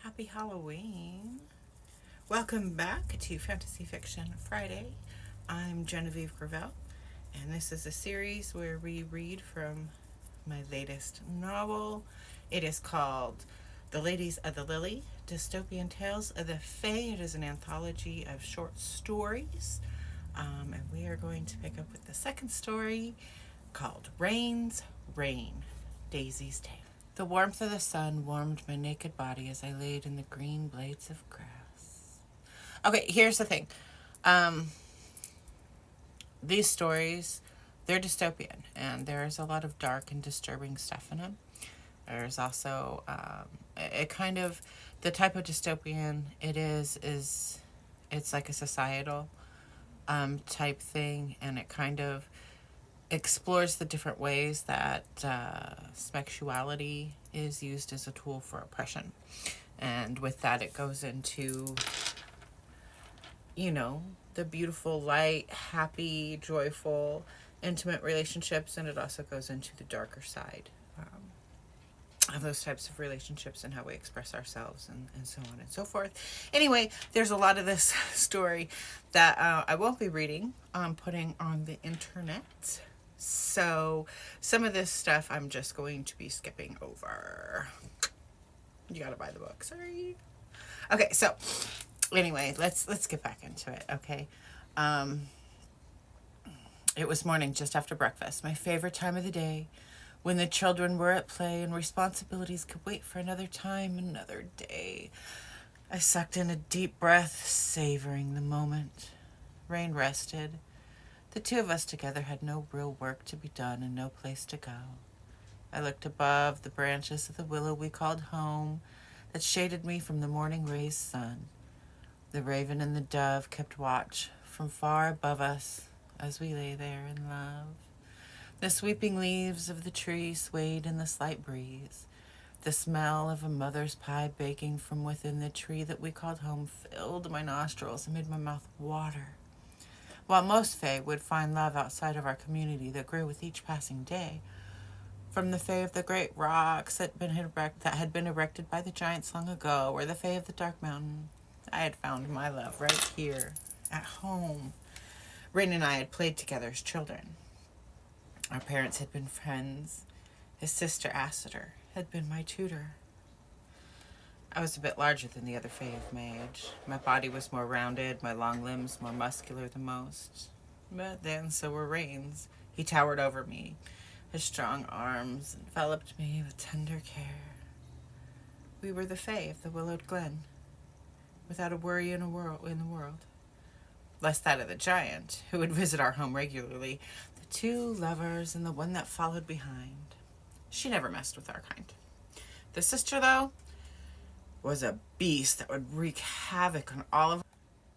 Happy Halloween. Welcome back to Fantasy Fiction Friday. I'm Genevieve Gravel, and this is a series where we read from my latest novel. It is called The Ladies of the Lily Dystopian Tales of the Fae. It is an anthology of short stories, and we are going to pick up with the second story called Rain's Rain, Daisy's Tale. The warmth of the sun warmed my naked body as I laid in the green blades of grass. Okay, here's the thing. Um, these stories, they're dystopian, and there's a lot of dark and disturbing stuff in them. There's also it kind of, the type of dystopian it is it's like a societal type thing, and it kind of explores the different ways that sexuality is used as a tool for oppression. And with that, it goes into, the beautiful, light, happy, joyful, intimate relationships, and it also goes into the darker side of those types of relationships and how we express ourselves and so on and so forth. Anyway, there's a lot of this story that I won't be reading. I'm putting on the internet. So some of this stuff I'm just going to be skipping over. You gotta buy the book. Sorry. Okay, so anyway, let's get back into it. Okay. It was morning just after breakfast, my favorite time of the day, when the children were at play and responsibilities could wait for another time, another day. I sucked in a deep breath, savoring the moment. Rain rested. The two of us together had no real work to be done and no place to go. I looked above the branches of the willow we called home that shaded me from the morning rays' sun. The raven and the dove kept watch from far above us as we lay there in love. The sweeping leaves of the tree swayed in the slight breeze. The smell of a mother's pie baking from within the tree that we called home filled my nostrils and made my mouth water. While most fae would find love outside of our community that grew with each passing day, from the fae of the great rocks that had been erected by the giants long ago, or the fae of the dark mountain, I had found my love right here, at home. Rain and I had played together as children. Our parents had been friends. His sister, Acitor, had been my tutor. I was a bit larger than the other fae of my age. My body was more rounded, my long limbs more muscular than most. But then so were Rain's. He towered over me. His strong arms enveloped me with tender care. We were the fae of the willowed glen, without a worry in the world. Less that of the giant, who would visit our home regularly, the two lovers and the one that followed behind. She never messed with our kind. The sister, though, was a beast that would wreak havoc on all of us.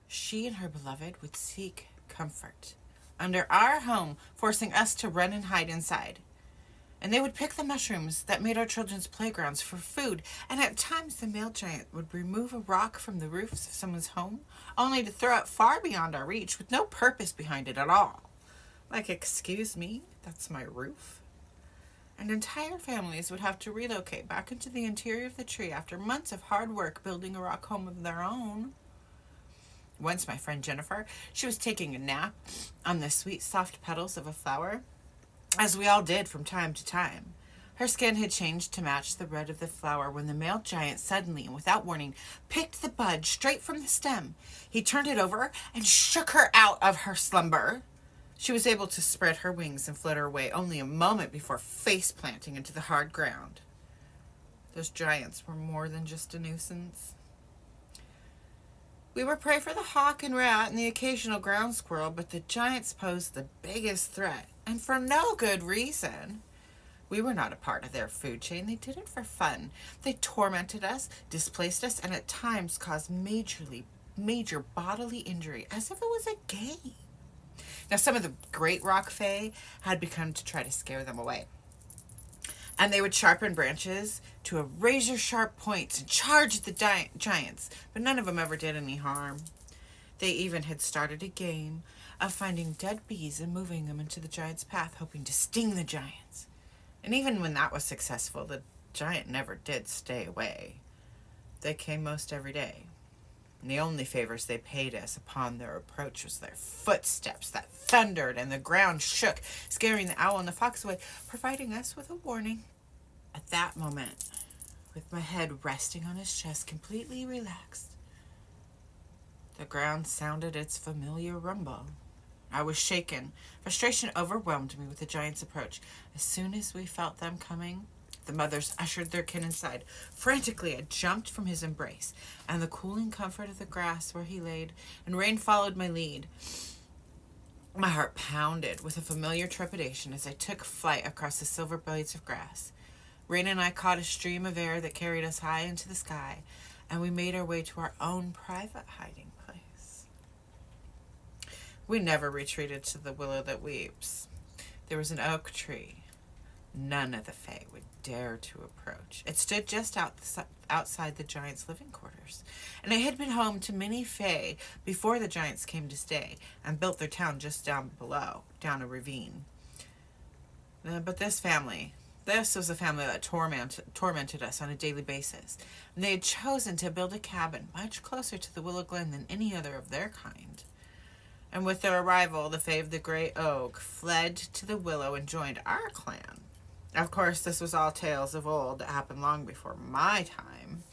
She and her beloved would seek comfort under our home, forcing us to run and hide inside. And they would pick the mushrooms that made our children's playgrounds for food, and at times the male giant would remove a rock from the roofs of someone's home, only to throw it far beyond our reach with no purpose behind it at all. Like, excuse me, that's my roof? And entire families would have to relocate back into the interior of the tree after months of hard work building a rock home of their own. Once my friend Jennifer, she was taking a nap on the sweet, soft petals of a flower, as we all did from time to time. Her skin had changed to match the red of the flower when the male giant suddenly and without warning picked the bud straight from the stem. He turned it over and shook her out of her slumber. She was able to spread her wings and flutter away only a moment before face planting into the hard ground. Those giants were more than just a nuisance. We were prey for the hawk and rat and the occasional ground squirrel, but the giants posed the biggest threat, and for no good reason. We were not a part of their food chain. They did it for fun. They tormented us, displaced us, and at times caused major bodily injury, as if it was a game. Now, some of the great rock fae had begun to try to scare them away. And they would sharpen branches to a razor-sharp point and charge the giants, but none of them ever did any harm. They even had started a game of finding dead bees and moving them into the giant's path, hoping to sting the giants. And even when that was successful, the giant never did stay away. They came most every day, and the only favors they paid us upon their approach was their footsteps that thundered and the ground shook, scaring the owl and the fox away, providing us with a warning. At that moment, with my head resting on his chest, completely relaxed, the ground sounded its familiar rumble. I was shaken. Frustration overwhelmed me with the giant's approach. As soon as we felt them coming, the mothers ushered their kin inside. Frantically, I jumped from his embrace and the cooling comfort of the grass where he laid, and Rain followed my lead. My heart pounded with a familiar trepidation as I took flight across the silver blades of grass. Rain and I caught a stream of air that carried us high into the sky, and we made our way to our own private hiding place. We never retreated to the willow that weeps. There was an oak tree none of the Fae would dare to approach. It stood just outside the giant's living quarters, and it had been home to many Fae before the giants came to stay and built their town just down below, down a ravine. But this was a family that tormented us on a daily basis, and they had chosen to build a cabin much closer to the Willow Glen than any other of their kind. And with their arrival, the Fae of the Great Oak fled to the Willow and joined our clan. Of course, this was all tales of old that happened long before my time.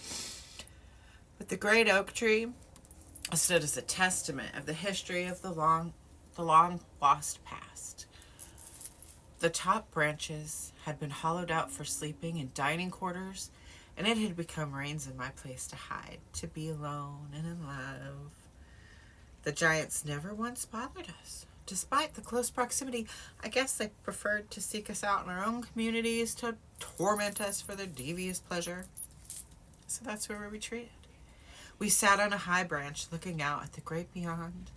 But the Great Oak Tree stood as a testament of the history of the long lost past. The top branches had been hollowed out for sleeping and dining quarters, and it had become Rain's and my place to hide, to be alone and in love. The giants never once bothered us. Despite the close proximity, I guess they preferred to seek us out in our own communities to torment us for their devious pleasure. So that's where we retreated. We sat on a high branch looking out at the great beyond,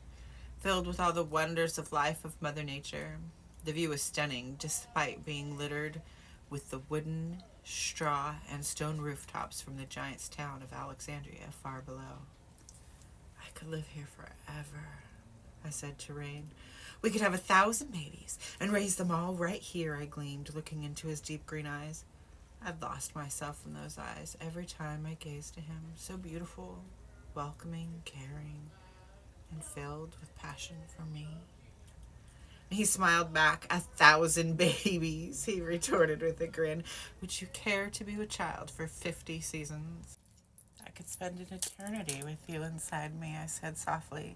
filled with all the wonders of life of Mother Nature. The view was stunning, despite being littered with the wooden, straw, and stone rooftops from the giant's town of Alexandria far below. I could live here forever, I said to Rain. We could have 1,000 babies and raise them all right here, I gleamed, looking into his deep green eyes. I'd lost myself in those eyes every time I gazed at him, so beautiful, welcoming, caring, and filled with passion for me. He smiled back. 1,000 babies, he retorted with a grin. Would you care to be with child for 50 seasons? I could spend an eternity with you inside me, I said softly.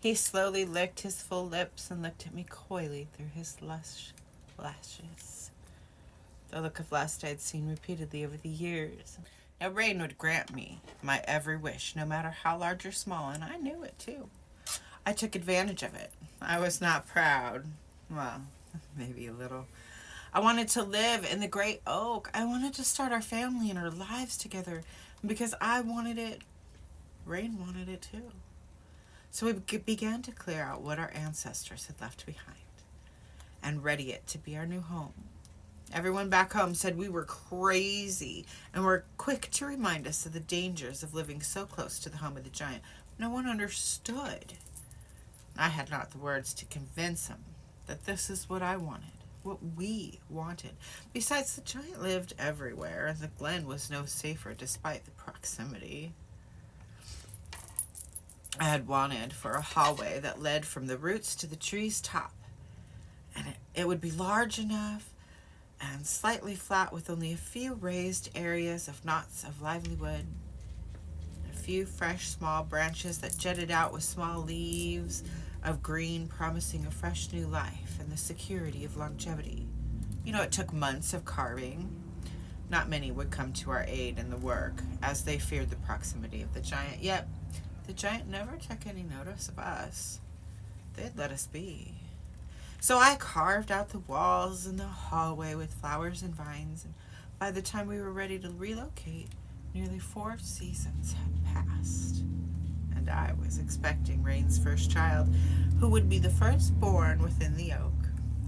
He slowly licked his full lips and looked at me coyly through his lush lashes. The look of lust I had seen repeatedly over the years. Now Rain would grant me my every wish, no matter how large or small, and I knew it too. I took advantage of it. I was not proud. Well, maybe a little. I wanted to live in the Great Oak. I wanted to start our family and our lives together. And because I wanted it, Rain wanted it too. So we began to clear out what our ancestors had left behind and ready it to be our new home. Everyone back home said we were crazy and were quick to remind us of the dangers of living so close to the home of the giant. No one understood. I had not the words to convince him that this is what I wanted, what we wanted. Besides, the giant lived everywhere, and the glen was no safer despite the proximity. I had wanted for a hallway that led from the roots to the tree's top, and it would be large enough and slightly flat with only a few raised areas of knots of lively wood, a few fresh small branches that jutted out with small leaves of green promising a fresh new life and the security of longevity. You know, it took months of carving. Not many would come to our aid in the work, as they feared the proximity of the giant. Yet, the giant never took any notice of us. They'd let us be. So I carved out the walls and the hallway with flowers and vines, and by the time we were ready to relocate, nearly 4 seasons had passed. And I was expecting Rain's first child, who would be the firstborn within the oak,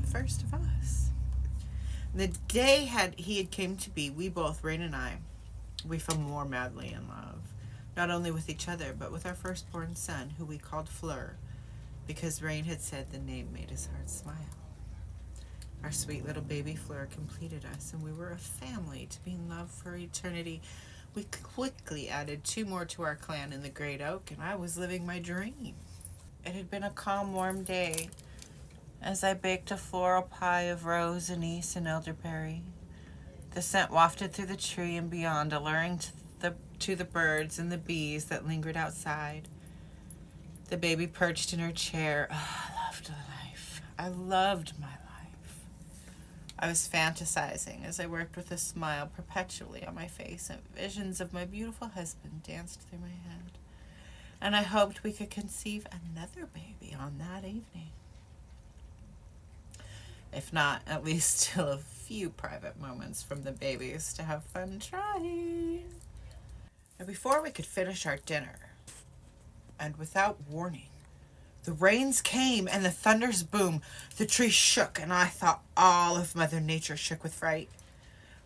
the first of us. The day he had came to be, we both, Rain and I, we fell more madly in love, not only with each other, but with our firstborn son, who we called Fleur, because Rain had said the name made his heart smile. Our sweet little baby Fleur completed us, and we were a family to be in love for eternity. We quickly added 2 more to our clan in the Great Oak, and I was living my dream. It had been a calm, warm day as I baked a floral pie of rose, anise, and elderberry. The scent wafted through the tree and beyond, alluring to the birds and the bees that lingered outside. The baby perched in her chair. Oh, I loved life. I loved my life. I was fantasizing as I worked with a smile perpetually on my face, and visions of my beautiful husband danced through my head. And I hoped we could conceive another baby on that evening. If not, at least still a few private moments from the babies to have fun trying. And before we could finish our dinner, and without warning, the rains came and the thunders boomed. The tree shook, and I thought all of Mother Nature shook with fright.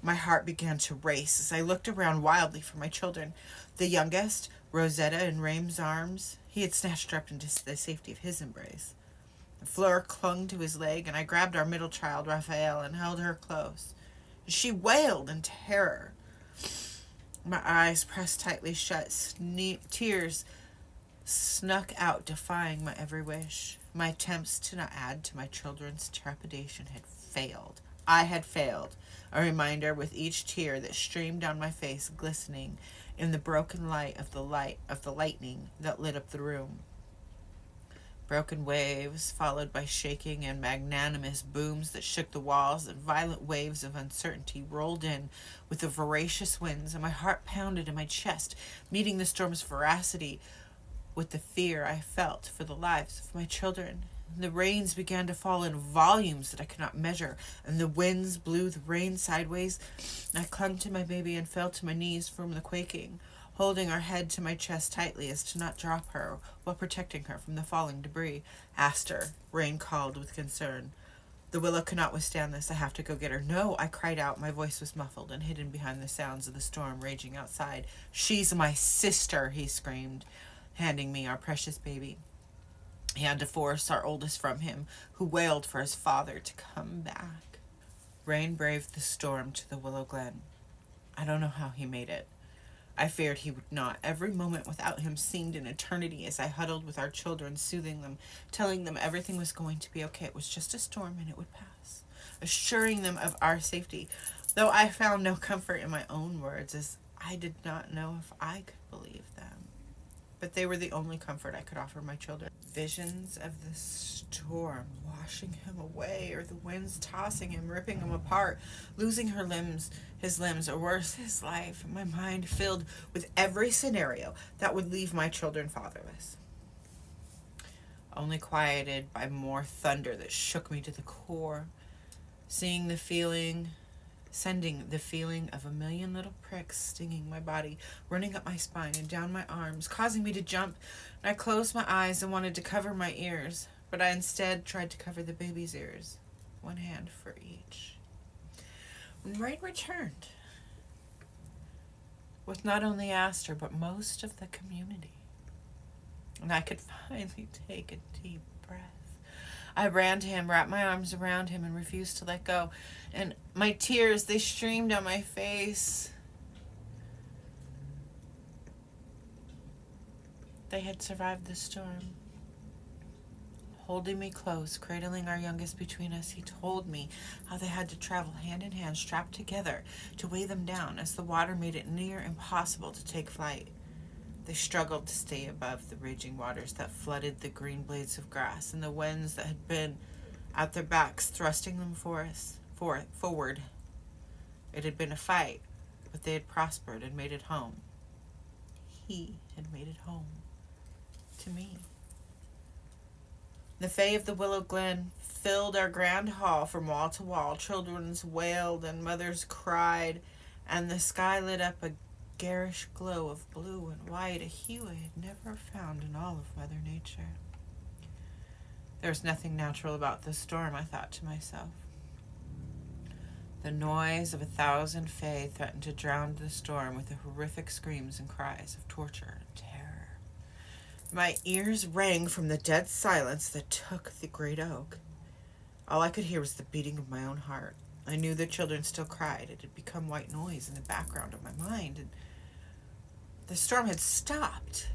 My heart began to race as I looked around wildly for my children. The youngest, Rosetta, in Rame's arms. He had snatched her up into the safety of his embrace. Fleur clung to his leg, and I grabbed our middle child, Raphael, and held her close. She wailed in terror. My eyes pressed tightly shut. Tears snuck out, defying my every wish. My attempts to not add to my children's trepidation had failed. I had failed. A reminder with each tear that streamed down my face, glistening in the broken light of the lightning that lit up the room. Broken waves, followed by shaking and magnanimous booms that shook the walls, and violent waves of uncertainty rolled in with the voracious winds, and my heart pounded in my chest, meeting the storm's veracity with the fear I felt for the lives of my children. The rains began to fall in volumes that I could not measure, and the winds blew the rain sideways. I clung to my baby and fell to my knees from the quaking, holding her head to my chest tightly as to not drop her while protecting her from the falling debris. Aster, Rain called with concern. The willow cannot withstand this. I have to go get her. No, I cried out. My voice was muffled and hidden behind the sounds of the storm raging outside. She's my sister, he screamed, handing me our precious baby. He had to force our oldest from him, who wailed for his father to come back. Rain braved the storm to the Willow Glen. I don't know how he made it. I feared he would not. Every moment without him seemed an eternity as I huddled with our children, soothing them, telling them everything was going to be okay. It was just a storm and it would pass, assuring them of our safety, though I found no comfort in my own words, as I did not know if I could believe them. But they were the only comfort I could offer my children. Visions of the storm washing him away, or the winds tossing him, ripping him apart, losing his limbs, or worse, his life. My mind filled with every scenario that would leave my children fatherless, only quieted by more thunder that shook me to the core, sending the feeling of a million little pricks stinging my body, running up my spine and down my arms, causing me to jump. And I closed my eyes and wanted to cover my ears, but I instead tried to cover the baby's ears, one hand for each. When Rain returned, with not only Aster, but most of the community, and I could finally take a deep breath, I ran to him, wrapped my arms around him, and refused to let go. And my tears, they streamed down my face. They had survived the storm. Holding me close, cradling our youngest between us, he told me how they had to travel hand in hand, strapped together, to weigh them down, as the water made it near impossible to take flight. They struggled to stay above the raging waters that flooded the green blades of grass, and the winds that had been at their backs, thrusting them forward. It had been a fight, but they had prospered and made it home. He had made it home to me. The Fae of the Willow Glen filled our grand hall from wall to wall. Children wailed and mothers cried, and the sky lit up a garish glow of blue and white, a hue I had never found in all of Mother Nature. There was nothing natural about this storm, I thought to myself. The noise of 1,000 Fae threatened to drown the storm with the horrific screams and cries of torture and terror. My ears rang from the dead silence that took the great oak. All I could hear was the beating of my own heart. I knew the children still cried. It had become white noise in the background of my mind, and The storm had stopped,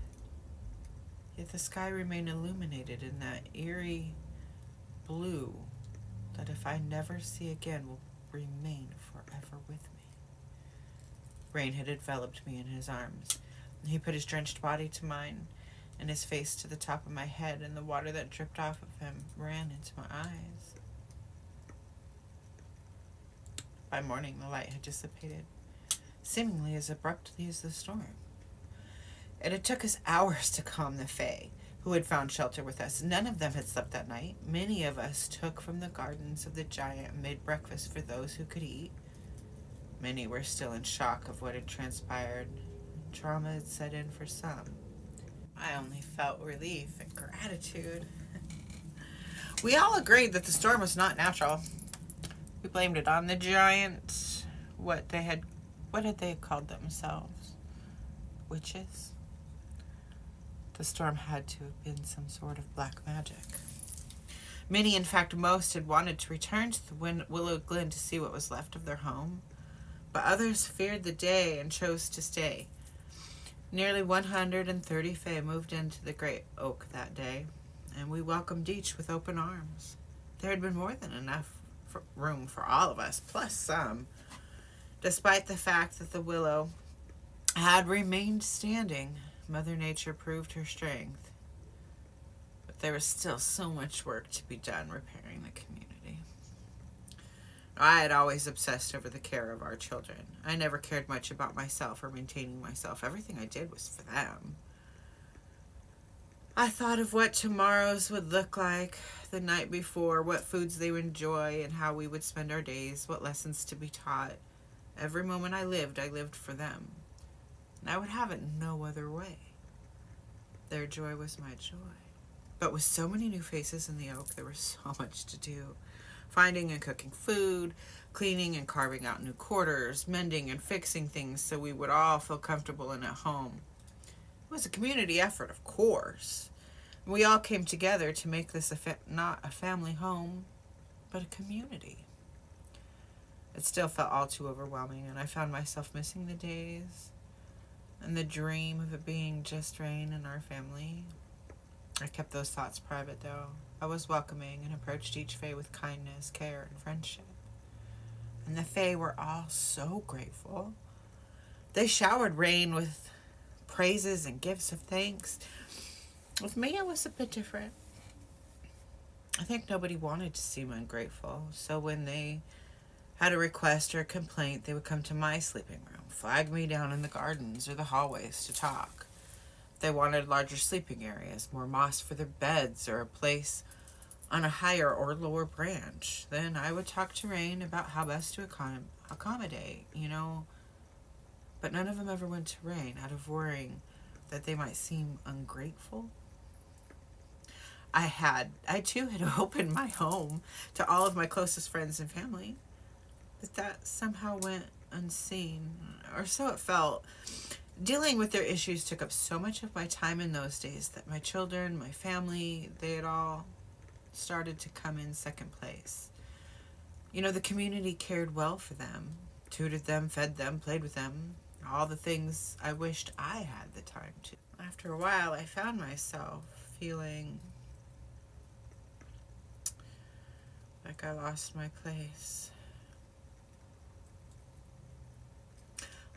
yet the sky remained illuminated in that eerie blue that, if I never see again, will remain forever with me. Rain had enveloped me in his arms. He put his drenched body to mine and his face to the top of my head, and the water that dripped off of him ran into my eyes. By morning, the light had dissipated, seemingly as abruptly as the storm. It had took us hours to calm the Fae, who had found shelter with us. None of them had slept that night. Many of us took from the gardens of the giant and made breakfast for those who could eat. Many were still in shock of what had transpired. Trauma had set in for some. I only felt relief and gratitude. We all agreed that the storm was not natural. We blamed it on the giant. What had they called themselves? Witches? The storm had to have been some sort of black magic. Many, in fact most, had wanted to return to the Willow Glen to see what was left of their home, but others feared the day and chose to stay. Nearly 130 Fae moved into the Great Oak that day, and we welcomed each with open arms. There had been more than enough room for all of us, plus some. Despite the fact that the willow had remained standing, Mother Nature proved her strength. But there was still so much work to be done repairing the community. I had always obsessed over the care of our children. I never cared much about myself or maintaining myself. Everything I did was for them. I thought of what tomorrows would look like the night before, what foods they would enjoy, and how we would spend our days, what lessons to be taught. Every moment I lived for them. And I would have it no other way. Their joy was my joy. But with so many new faces in the oak, there was so much to do. Finding and cooking food, cleaning and carving out new quarters, mending and fixing things so we would all feel comfortable and at home. It was a community effort, of course. We all came together to make this not a family home, but a community. It still felt all too overwhelming, and I found myself missing the days and the dream of it being just Rain and our family. I kept those thoughts private, though. I was welcoming and approached each Fae with kindness, care, and friendship. And the Fae were all so grateful. They showered Rain with praises and gifts of thanks. With me, it was a bit different. I think nobody wanted to seem ungrateful, so when they had a request or a complaint, they would come to my sleeping room, flag me down in the gardens or the hallways to talk. They wanted larger sleeping areas, more moss for their beds, or a place on a higher or lower branch. Then I would talk to Rain about how best to accommodate, But none of them ever went to Rain out of worrying that they might seem ungrateful. I too had opened my home to all of my closest friends and family, but that somehow went unseen, or so it felt. Dealing with their issues took up so much of my time in those days that my children, my family, they had all started to come in second place. The community cared well for them, tutored them, fed them, played with them, all the things I wished I had the time to. After a while, I found myself feeling like I lost my place.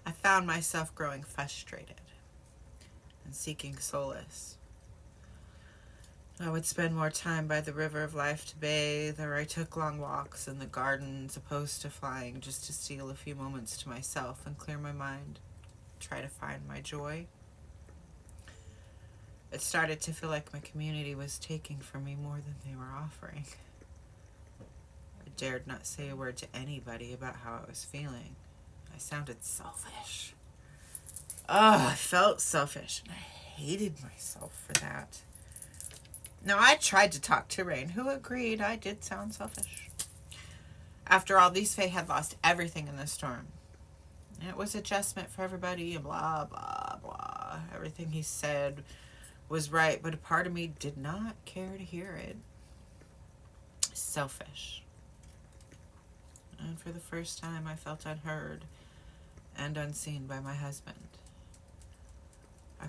I found myself growing frustrated and seeking solace. I would spend more time by the river of life to bathe, or I took long walks in the gardens opposed to flying just to steal a few moments to myself and clear my mind, try to find my joy. It started to feel like my community was taking from me more than they were offering. I dared not say a word to anybody about how I was feeling. I sounded selfish. I felt selfish, and I hated myself for that. Now, I tried to talk to Rain, who agreed I did sound selfish. After all, these Fae had lost everything in the storm. It was adjustment for everybody, and blah, blah, blah. Everything he said was right, but a part of me did not care to hear it. Selfish. And for the first time, I felt unheard and unseen by my husband.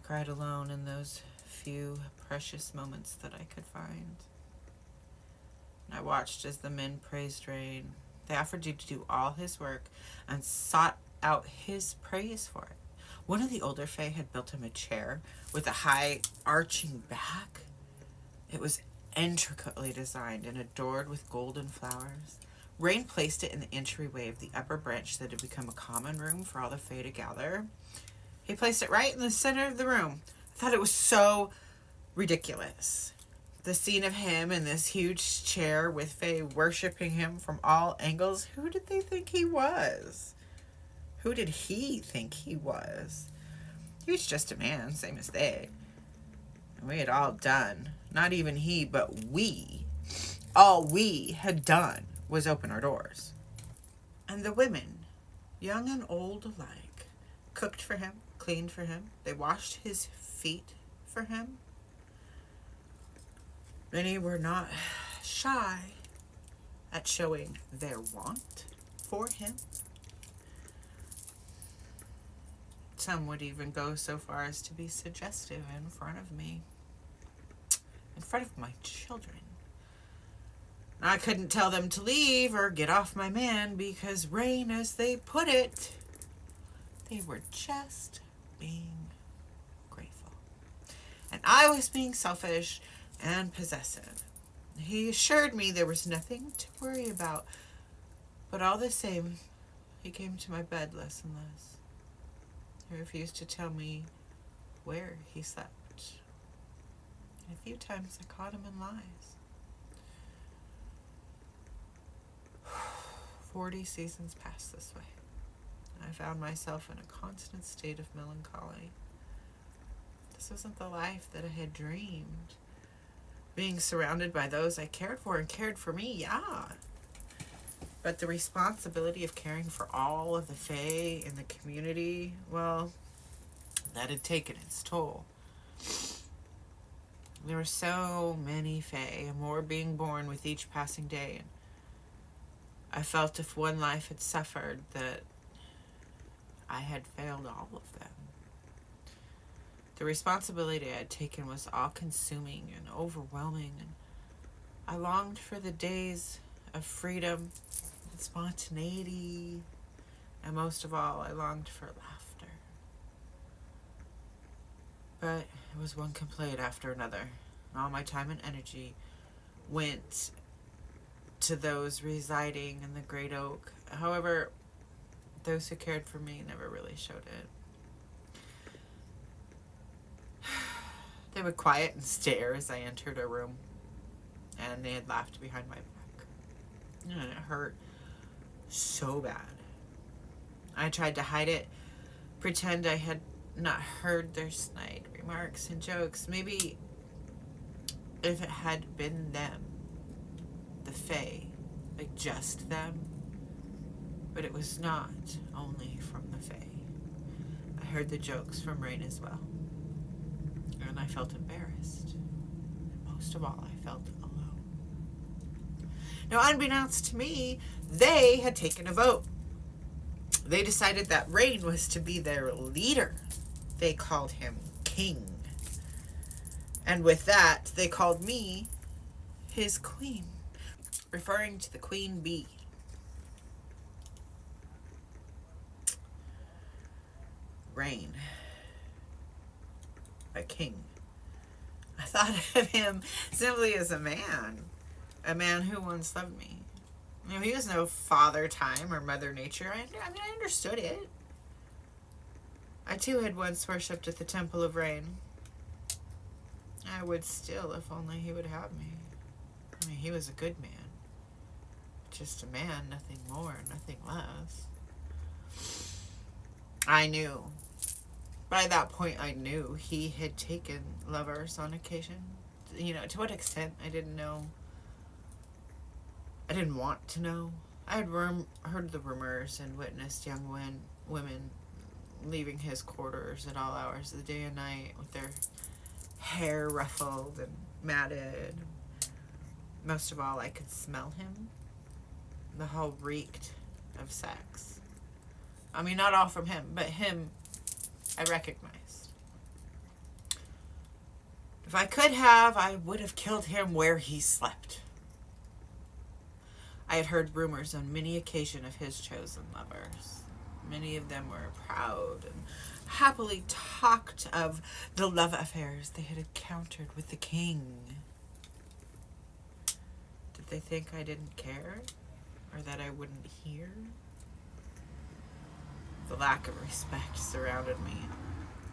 cried alone in those few precious moments that I could find. And I watched as the men praised Rain. They offered to do all his work and sought out his praise for it. One of the older Fae had built him a chair with a high arching back. It was intricately designed and adored with golden flowers. Rain placed it in the entryway of the upper branch that had become a common room for all the Fae to gather. He placed it right in the center of the room. I thought it was so ridiculous. The scene of him in this huge chair with Fae worshiping him from all angles. Who did they think he was? Who did he think he was? He was just a man, same as they. And we had all done, not even he, but we, all we had done was open our doors. And the women, young and old alike, cooked for him, cleaned for him. They washed his feet for him. Many were not shy at showing their want for him. Some would even go so far as to be suggestive in front of me, in front of my children. I couldn't tell them to leave or get off my man because Rain, as they put it, they were just being grateful. And I was being selfish and possessive. He assured me there was nothing to worry about, but all the same, he came to my bed less and less. He refused to tell me where he slept. And a few times I caught him in lies. 40 seasons passed this way. I found myself in a constant state of melancholy. This wasn't the life that I had dreamed. Being surrounded by those I cared for and cared for me, yeah. But the responsibility of caring for all of the Fae in the community, well, that had taken its toll. There were so many Fae, and more being born with each passing day. And I felt if one life had suffered, that I had failed all of them. The responsibility I had taken was all-consuming and overwhelming, and I longed for the days of freedom and spontaneity, and most of all, I longed for laughter. But it was one complaint after another. All my time and energy went to those residing in the Great Oak. However, those who cared for me never really showed it. They would quiet and stare as I entered a room, and they had laughed behind my back. And it hurt so bad. I tried to hide it, pretend I had not heard their snide remarks and jokes. Maybe if it had been them, the Fae, like just them, but it was not only from the Fae. I heard the jokes from Rain as well. And I felt embarrassed. Most of all, I felt alone. Now, unbeknownst to me, they had taken a vote. They decided that Rain was to be their leader. They called him King. And with that, they called me his queen, referring to the queen bee. Rain. A king. I thought of him simply as a man who once loved me. You know, he was no father time or mother nature. I understood it. I too had once worshipped at the Temple of Rain. I would still, if only he would have me. I mean, he was a good man. Just a man, nothing more, nothing less. I knew. By that point, I knew he had taken lovers on occasion. You know, to what extent, I didn't know. I didn't want to know. I had heard the rumors and witnessed young women leaving his quarters at all hours of the day and night with their hair ruffled and matted. Most of all, I could smell him. The hall reeked of sex. I mean, not all from him, but him I recognized. If I could have, I would have killed him where he slept. I had heard rumors on many occasions of his chosen lovers. Many of them were proud and happily talked of the love affairs they had encountered with the king. Did they think I didn't care? Or that I wouldn't hear? The lack of respect surrounded me,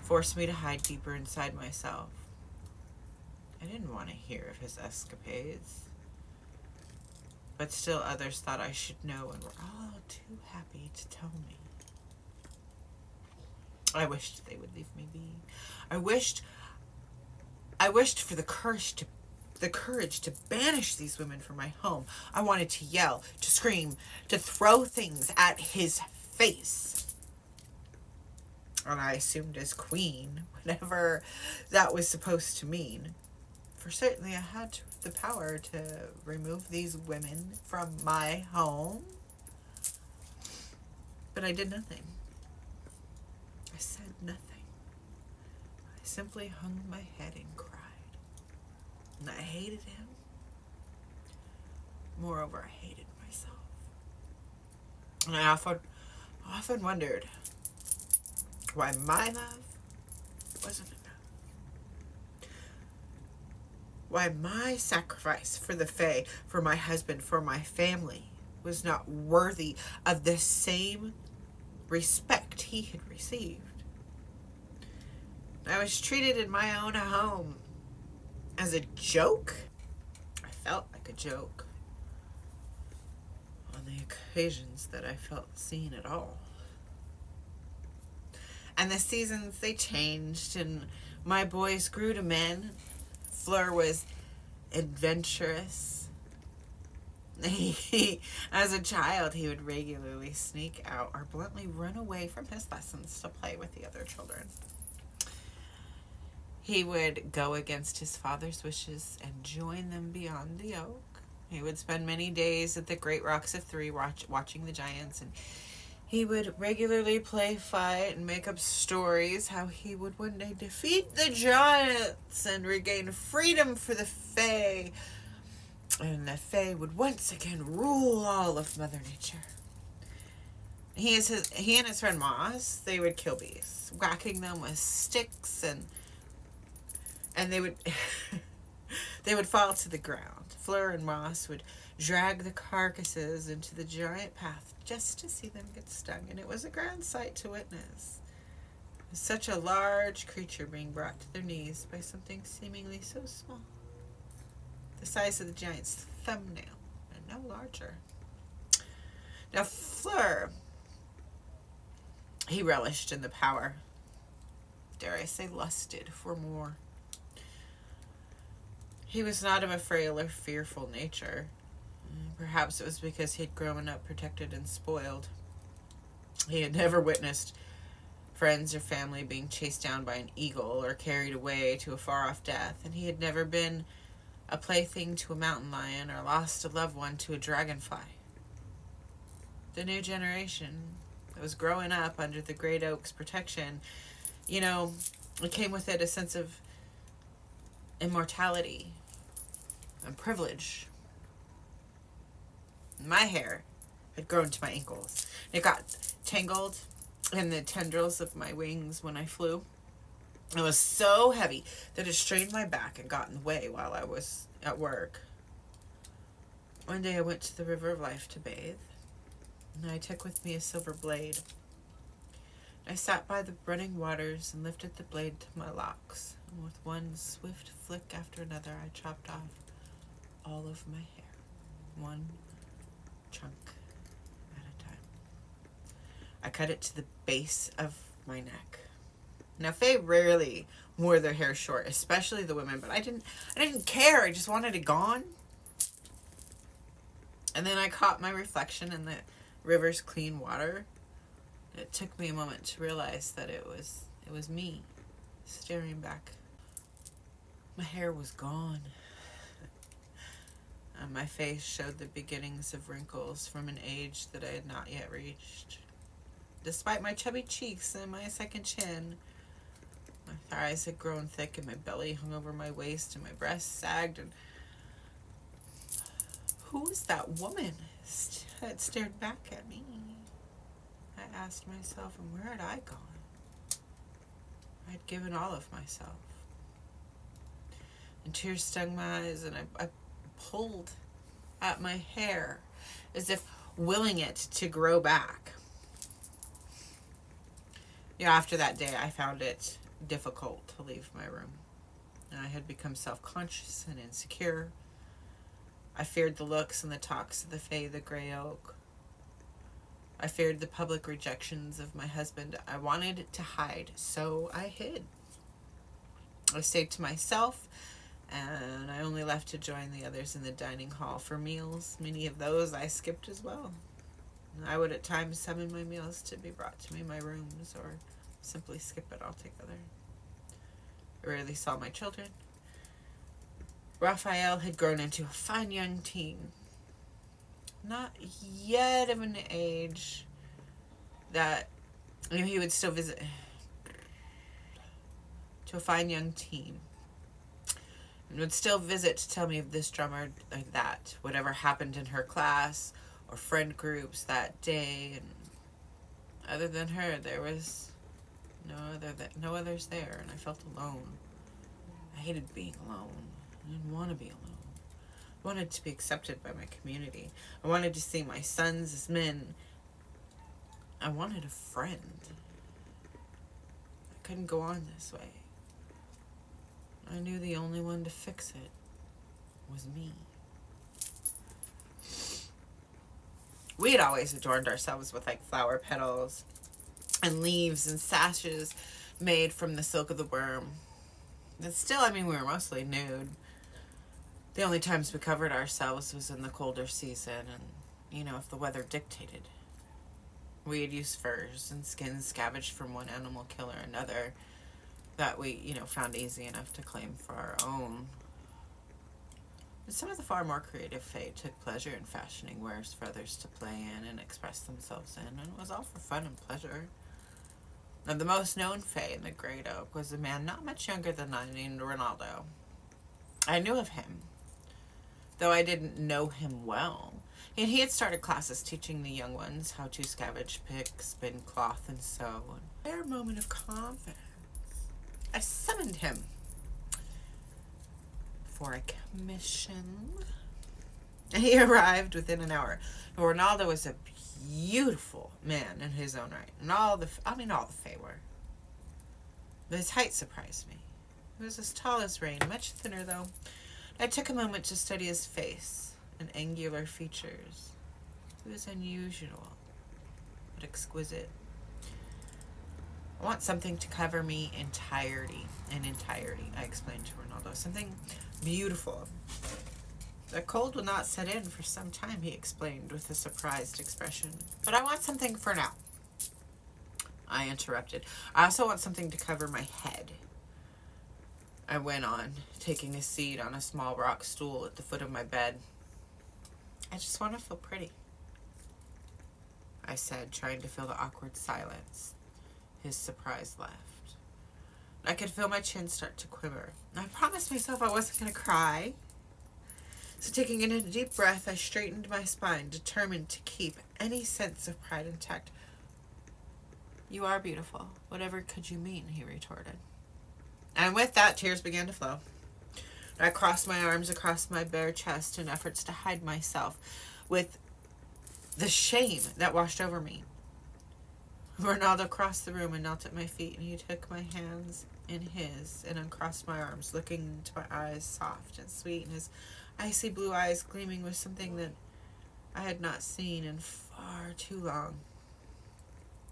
forced me to hide deeper inside myself. I didn't want to hear of his escapades. But still others thought I should know and were all too happy to tell me. I wished they would leave me be. I wished for the courage to banish these women from my home. I wanted to yell, to scream, to throw things at his face. And I assumed as queen, whatever that was supposed to mean. For certainly I had the power to remove these women from my home. But I did nothing. I said nothing. I simply hung my head and cried. And I hated him. Moreover, I hated myself. And I often wondered why my love wasn't enough. Why my sacrifice for the Fae, for my husband, for my family, was not worthy of the same respect he had received. I was treated in my own home as a joke. I felt like a joke on the occasions that I felt seen at all. And the seasons, they changed, and my boys grew to men. Fleur was adventurous. As a child, he would regularly sneak out or bluntly run away from his lessons to play with the other children. He would go against his father's wishes and join them beyond the oak. He would spend many days at the Great Rocks of Three watching the giants, and he would regularly play fight and make up stories how he would one day defeat the giants and regain freedom for the Fae. And the Fae would once again rule all of Mother Nature. He and his friend Moss, they would kill bees, whacking them with sticks, and they would they would fall to the ground. Fleur and Moss would drag the carcasses into the giant path just to see them get stung, and it was a grand sight to witness. Such a large creature being brought to their knees by something seemingly so small, the size of the giant's thumbnail, and no larger. Now Fleur, he relished in the power, dare I say lusted for more. He was not of a frail or fearful nature. Perhaps it was because he had grown up protected and spoiled. He had never witnessed friends or family being chased down by an eagle or carried away to a far-off death, and he had never been a plaything to a mountain lion or lost a loved one to a dragonfly. The new generation that was growing up under the great oak's protection, it came with it a sense of immortality and privilege. My hair had grown to my ankles. It got tangled in the tendrils of my wings when I flew. It was so heavy that it strained my back and got in the way while I was at work. One day I went to the River of Life to bathe, and I took with me a silver blade. I sat by the running waters and lifted the blade to my locks, and with one swift flick after another I chopped off all of my hair, one chunk at a time. I cut it to the base of my neck. Now, Fae rarely wore their hair short, especially the women, but I didn't care. I just wanted it gone. And then I caught my reflection in the river's clean water. It took me a moment to realize that it was me staring back. My hair was gone. And my face showed the beginnings of wrinkles from an age that I had not yet reached. Despite my chubby cheeks and my second chin, my Her eyes had grown thick and my belly hung over my waist and my breasts sagged. And who was that woman that stared back at me? I asked myself, and where had I gone? I'd given all of myself. And tears stung my eyes, and I pulled at my hair as if willing it to grow back. After that day, I found it difficult to leave my room. I had become self-conscious and insecure. I feared the looks and the talks of the Fae, the Grey Oak. I feared the public rejections of my husband. I wanted to hide, so I hid. I stayed to myself, and I only left to join the others in the dining hall for meals. Many of those I skipped as well. I would at times summon my meals to be brought to me in my rooms, or simply skip it altogether. I rarely saw my children. Raphael had grown into a fine young teen. Not yet of an age that he would still visit. To a fine young teen. And would still visit to tell me of this drummer like that. Whatever happened in her class or friend groups that day. And other than her, there was no others there. And I felt alone. I hated being alone. I didn't want to be alone. I wanted to be accepted by my community. I wanted to see my sons as men. I wanted a friend. I couldn't go on this way. I knew the only one to fix it was me. We had always adorned ourselves with like flower petals and leaves and sashes made from the silk of the worm. And still, we were mostly nude. The only times we covered ourselves was in the colder season and, if the weather dictated. We had used furs and skins scavenged from one animal killer or another that we, found easy enough to claim for our own. But some of the far more creative Fae took pleasure in fashioning wares for others to play in and express themselves in, and it was all for fun and pleasure. Now, the most known Fae in the Great Oak was a man not much younger than I named Ronaldo. I knew of him, though I didn't know him well. And he had started classes teaching the young ones how to scavenge, pick, spin cloth, and sew. In their moment of confidence, I summoned him for a commission. And he arrived within an hour. Now, Ronaldo was a beautiful man in his own right. And all the Fae were. But his height surprised me. He was as tall as rain, much thinner though. I took a moment to study his face and angular features. He was unusual, but exquisite. I want something to cover me entirety, I explained to Ronaldo. Something beautiful. The cold will not set in for some time, he explained with a surprised expression. But I want something for now. I interrupted. I also want something to cover my head. I went on, taking a seat on a small rock stool at the foot of my bed. I just want to feel pretty, I said, trying to fill the awkward silence. His surprise left. I could feel my chin start to quiver. I promised myself I wasn't going to cry. So taking in a deep breath, I straightened my spine, determined to keep any sense of pride intact. You are beautiful. Whatever could you mean, he retorted. And with that, tears began to flow. I crossed my arms across my bare chest in efforts to hide myself with the shame that washed over me. Ronaldo crossed the room and knelt at my feet, and he took my hands in his and uncrossed my arms, looking into my eyes, soft and sweet, and his icy blue eyes gleaming with something that I had not seen in far too long.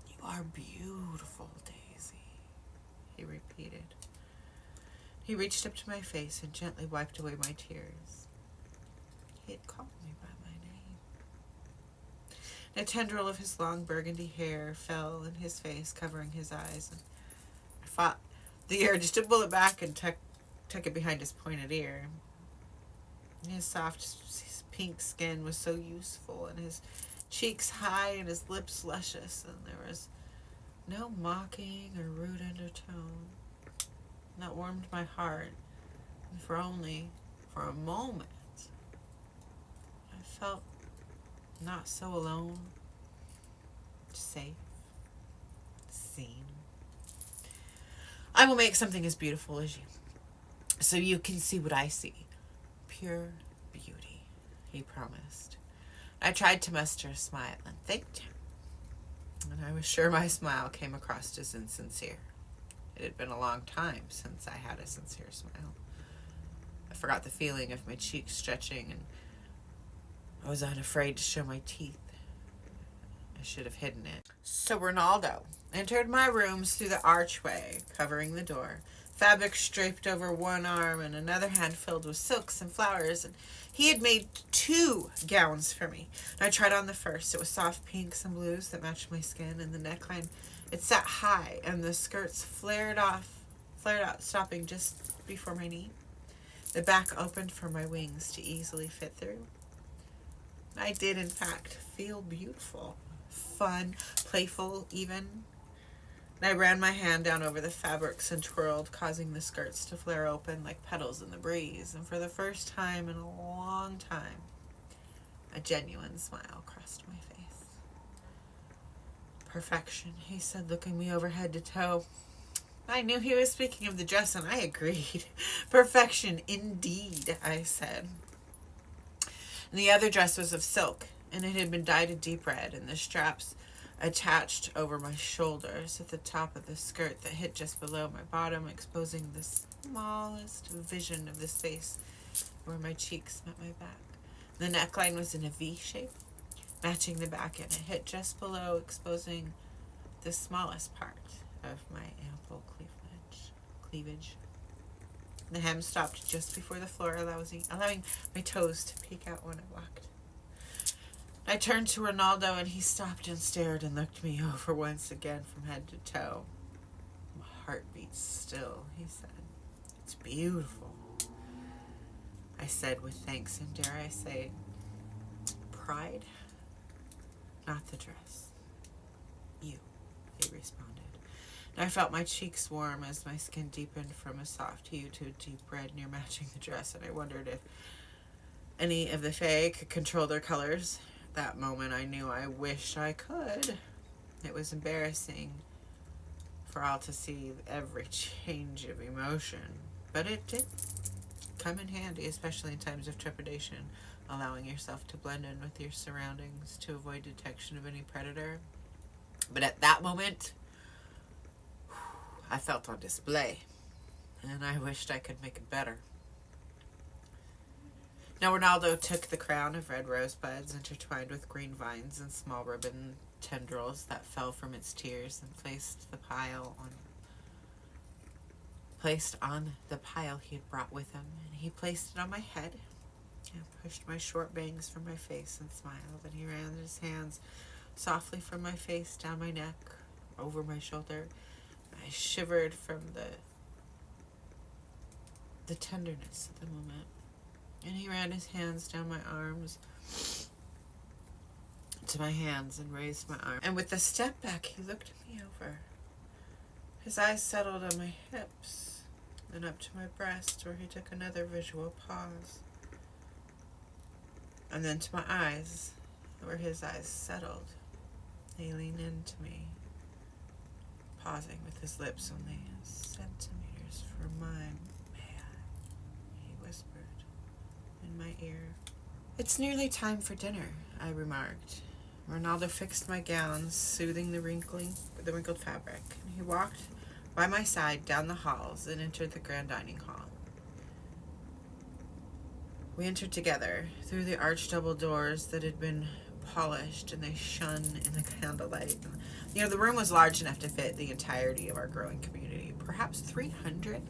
You are beautiful, Daisy, he repeated. He reached up to my face and gently wiped away my tears. He had called me by my name. A tendril of his long burgundy hair fell in his face, covering his eyes. And I fought the urge to pull it back and tuck it behind his pointed ear. His soft pink skin was so useful, and his cheeks high and his lips luscious, and there was no mocking or rude undertone. that warmed my heart. And for a moment, I felt not so alone, safe, seen. I will make something as beautiful as you, so you can see what I see. Pure beauty, he promised. I tried to muster a smile and thanked him, and I was sure my smile came across as insincere. It had been a long time since I had a sincere smile. I forgot the feeling of my cheeks stretching, and I was unafraid to show my teeth. I should have hidden it. So Ronaldo entered my rooms through the archway, covering the door. Fabric draped over one arm and another hand filled with silks and flowers, and he had made 2 gowns for me. I tried on the first. It was soft pinks and blues that matched my skin, and the neckline, it sat high, and the skirts flared out, stopping just before my knee. The back opened for my wings to easily fit through. I did, in fact, feel beautiful, fun, playful even. And I ran my hand down over the fabrics and twirled, causing the skirts to flare open like petals in the breeze. And for the first time in a long time, a genuine smile crossed my face. Perfection, he said, looking me over head to toe. I knew he was speaking of the dress, and I agreed. Perfection, indeed, I said. And the other dress was of silk, and it had been dyed a deep red, and the straps attached over my shoulders at the top of the skirt that hit just below my bottom, exposing the smallest vision of the space where my cheeks met my back. The neckline was in a V shape, matching the back, and it hit just below, exposing the smallest part of my ample cleavage. The hem stopped just before the floor, allowing my toes to peek out when I walked. I turned to Ronaldo, and he stopped and stared and looked me over once again from head to toe. My heart beats still, he said. It's beautiful, I said with thanks and, dare I say, pride. Not the dress. You, he responded. And I felt my cheeks warm as my skin deepened from a soft hue to a deep red near matching the dress, and I wondered if any of the Fae could control their colors. That moment I knew I wished I could. It was embarrassing for all to see every change of emotion, but it did come in handy, especially in times of trepidation, allowing yourself to blend in with your surroundings to avoid detection of any predator. But at that moment, I felt on display, and I wished I could make it better. Now Ronaldo took the crown of red rosebuds intertwined with green vines and small ribbon tendrils that fell from its tiers, and placed on the pile he had brought with him. And he placed it on my head and pushed my short bangs from my face and smiled. And he ran his hands softly from my face down my neck, over my shoulder. I shivered from the tenderness of the moment. And he ran his hands down my arms to my hands and raised my arm. And with a step back, he looked me over. His eyes settled on my hips, then up to my breast, where he took another visual pause. And then to my eyes, where his eyes settled. He leaned into me, pausing with his lips only centimeters from mine. May I? He whispered in my ear. It's nearly time for dinner, I remarked. Ronaldo fixed my gowns, soothing the wrinkled fabric. And he walked by my side down the halls and entered the grand dining hall. We entered together through the arched double doors that had been polished, and they shone in the candlelight. You know, the room was large enough to fit the entirety of our growing community, perhaps 300.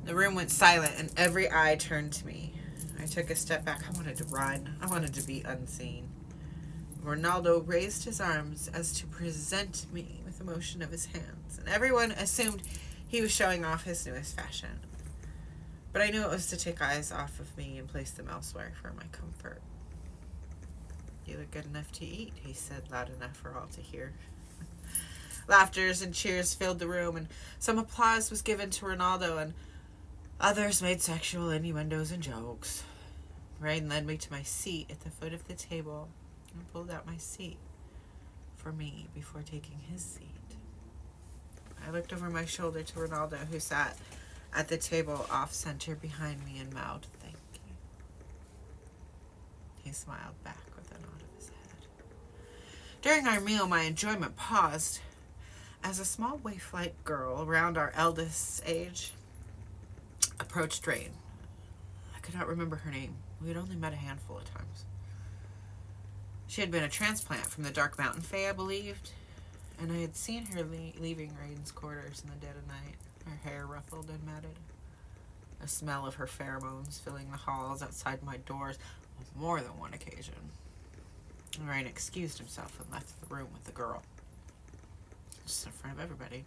The room went silent, and every eye turned to me. I took a step back. I wanted to run. I wanted to be unseen. Ronaldo raised his arms as to present me with the motion of his hands, and everyone assumed he was showing off his newest fashion. But I knew it was to take eyes off of me and place them elsewhere for my comfort. You look good enough to eat, he said, loud enough for all to hear. Laughters and cheers filled the room, and some applause was given to Ronaldo, and others made sexual innuendos and jokes. Rain led me to my seat at the foot of the table and pulled out my seat for me before taking his seat. I looked over my shoulder to Ronaldo, who sat at the table off-center behind me, and mouthed, "Thank you." He smiled back with a nod of his head. During our meal, my enjoyment paused as a small waif-like girl around our eldest's age approached Rain. I could not remember her name. We had only met a handful of times. She had been a transplant from the Dark Mountain Fae, I believed, and I had seen her leaving Rain's quarters in the dead of night, her hair ruffled and matted, a smell of her pheromones filling the halls outside my doors on more than one occasion. Rain excused himself and left the room with the girl, just in front of everybody.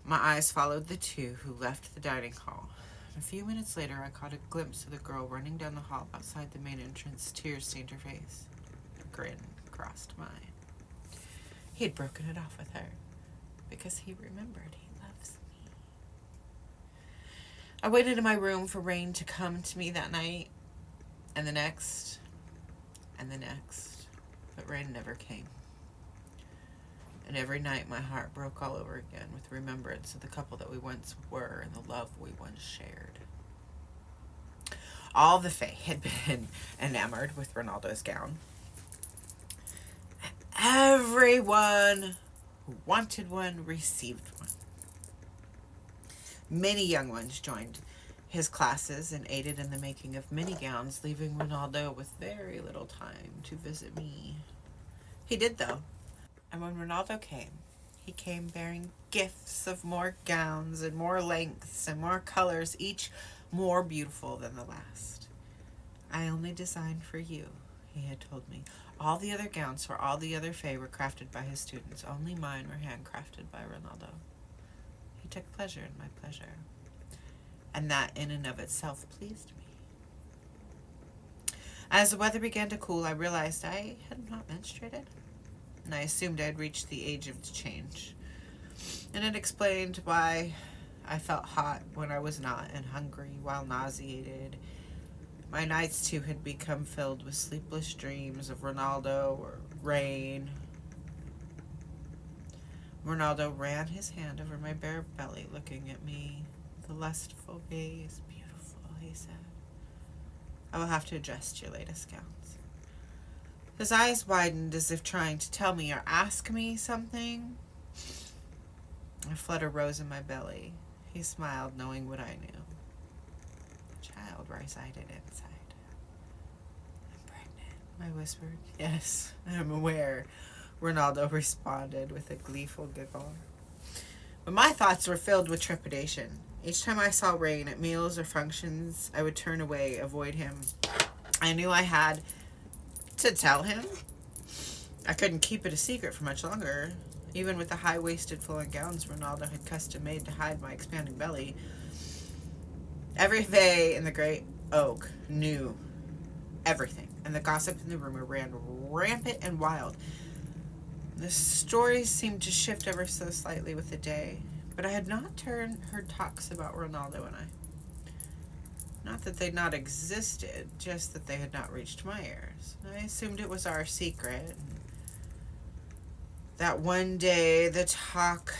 My eyes followed the two who left the dining hall. A few minutes later, I caught a glimpse of the girl running down the hall outside the main entrance. Tears stained her face. A grin crossed mine. He had broken it off with her because he remembered he loves me. I waited in my room for Rain to come to me that night, and the next, but Rain never came. And every night my heart broke all over again with remembrance of the couple that we once were and the love we once shared. All the Fae had been enamored with Ronaldo's gown. Everyone who wanted one received one. Many young ones joined his classes and aided in the making of many gowns, leaving Ronaldo with very little time to visit me. He did, though. And when Ronaldo came, he came bearing gifts of more gowns and more lengths and more colors, each more beautiful than the last. "I only designed for you," he had told me. All the other gowns for all the other Fae were crafted by his students. Only mine were handcrafted by Ronaldo. He took pleasure in my pleasure, and that in and of itself pleased me. As the weather began to cool, I realized I had not menstruated, and I assumed I had reached the age of change. And it explained why I felt hot when I was not, and hungry while nauseated. My nights, too, had become filled with sleepless dreams of Ronaldo or Rain. Ronaldo ran his hand over my bare belly, looking at me. "The lustful gaze, beautiful," he said. "I will have to adjust your latest gowns." His eyes widened as if trying to tell me or ask me something. A flutter rose in my belly. He smiled, knowing what I knew. The child resided inside. "I'm pregnant," I whispered. "Yes, I am aware," Ronaldo responded with a gleeful giggle. But my thoughts were filled with trepidation. Each time I saw Rain at meals or functions, I would turn away, avoid him. I knew I had to tell him. I couldn't keep it a secret for much longer. Even with the high-waisted flowing gowns Ronaldo had custom-made to hide my expanding belly, every Fae in the Great Oak knew everything, and the gossip in the rumor ran rampant and wild. The stories seemed to shift ever so slightly with the day, but I had not heard talks about Ronaldo and I. Not that they'd not existed, just that they had not reached my ears. I assumed it was our secret, that one day the talk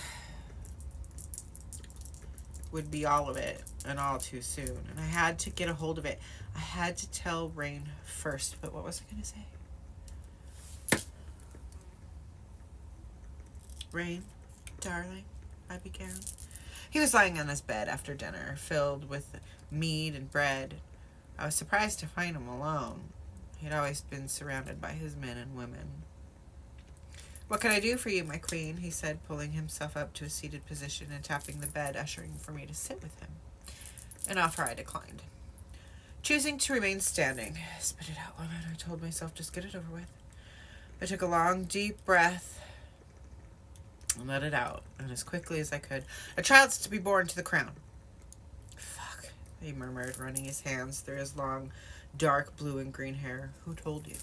would be all of it, and all too soon. And I had to get a hold of it. I had to tell Rain first. But what was I going to say? "Rain, darling," I began. He was lying on his bed after dinner, filled with meat and bread. I was surprised to find him alone. He'd always been surrounded by his men and women. "What can I do for you, my queen?" he said, pulling himself up to a seated position and tapping the bed, ushering for me to sit with him. An offer I declined. Choosing to remain standing. "Spit it out, woman," I told myself. "Just get it over with." I took a long, deep breath and let it out, and as quickly as I could. "A child's to be born to the crown." "Fuck," he murmured, running his hands through his long, dark blue and green hair. "Who told you?"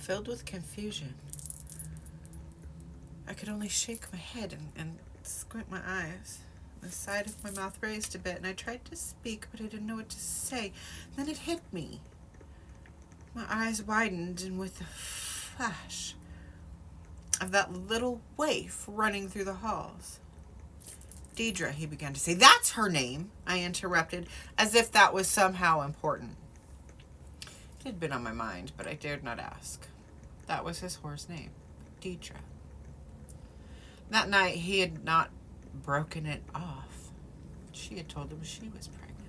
Filled with confusion, I could only shake my head and squint my eyes. The side of my mouth raised a bit, and I tried to speak, but I didn't know what to say. Then it hit me. My eyes widened, and with the flash of that little waif running through the halls. Deidre, he began to say. That's her name, I interrupted, as if that was somehow important. It had been on my mind, but I dared not ask. That was his whore's name, Deidre. That night, he had not broken it off. She had told him she was pregnant.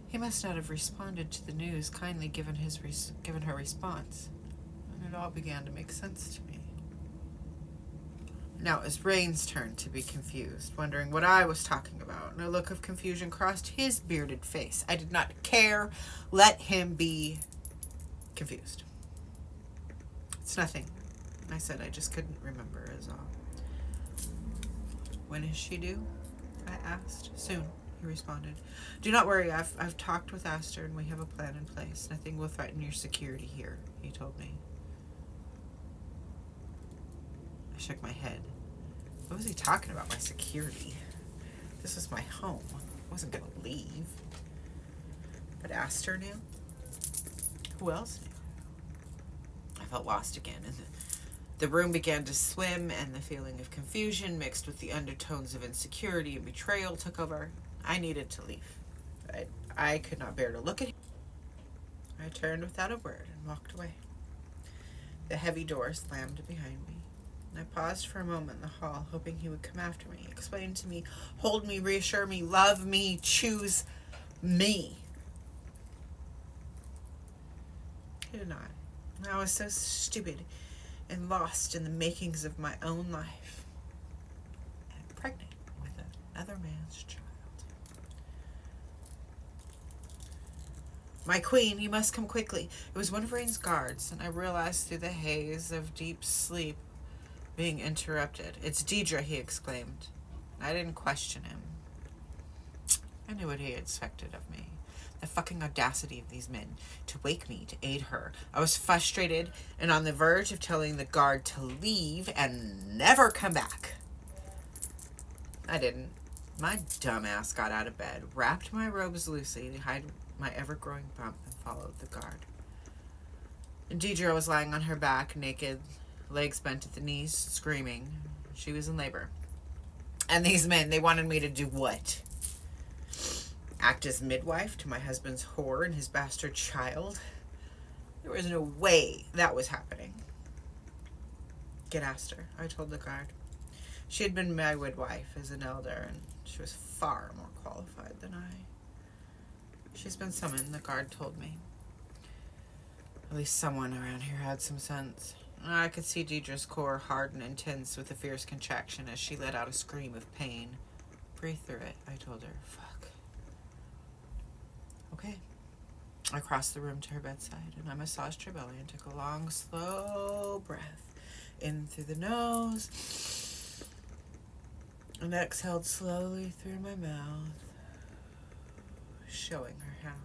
He must not have responded to the news kindly given her response, and it all began to make sense to me. Now it was Rain's turn to be confused, wondering what I was talking about, and a look of confusion crossed his bearded face. I did not care. Let him be confused. It's nothing, I said. I just couldn't remember, is all. When is she due? I asked. Soon, he responded. Do not worry, I've talked with Aster and we have a plan in place. Nothing will threaten your security here, he told me. I shook my head. What was he talking about, my security? This was my home. I wasn't going to leave. But Aster knew? Who else knew? I felt lost again, and the room began to swim, and the feeling of confusion mixed with the undertones of insecurity and betrayal took over. I needed to leave. I could not bear to look at him. I turned without a word and walked away. The heavy door slammed behind me. I paused for a moment in the hall, hoping he would come after me, explain to me, hold me, reassure me, love me, choose me. He did not. I was so stupid and lost in the makings of my own life, and pregnant with another man's child. My queen, you must come quickly. It was one of Rain's guards, and I realized through the haze of deep sleep being interrupted. It's Deidre, he exclaimed. I didn't question him. I knew what he expected of me. The fucking audacity of these men to wake me to aid her. I was frustrated and on the verge of telling the guard to leave and never come back. I didn't. My dumb ass got out of bed, wrapped my robes loosely to hide my ever-growing bump, and followed the guard. And Deidre was lying on her back, naked, legs bent at the knees, screaming. She was in labor. And these men, they wanted me to do what? Act as midwife to my husband's whore and his bastard child? There was no way that was happening. Get Aster, I told the guard. She had been my midwife as an elder, and she was far more qualified than I. She's been summoned, the guard told me. At least someone around here had some sense. I could see Deidre's core hard and intense with a fierce contraction as she let out a scream of pain. Breathe through it, I told her. Fuck. Okay. I crossed the room to her bedside, and I massaged her belly and took a long, slow breath in through the nose and exhaled slowly through my mouth, showing her how.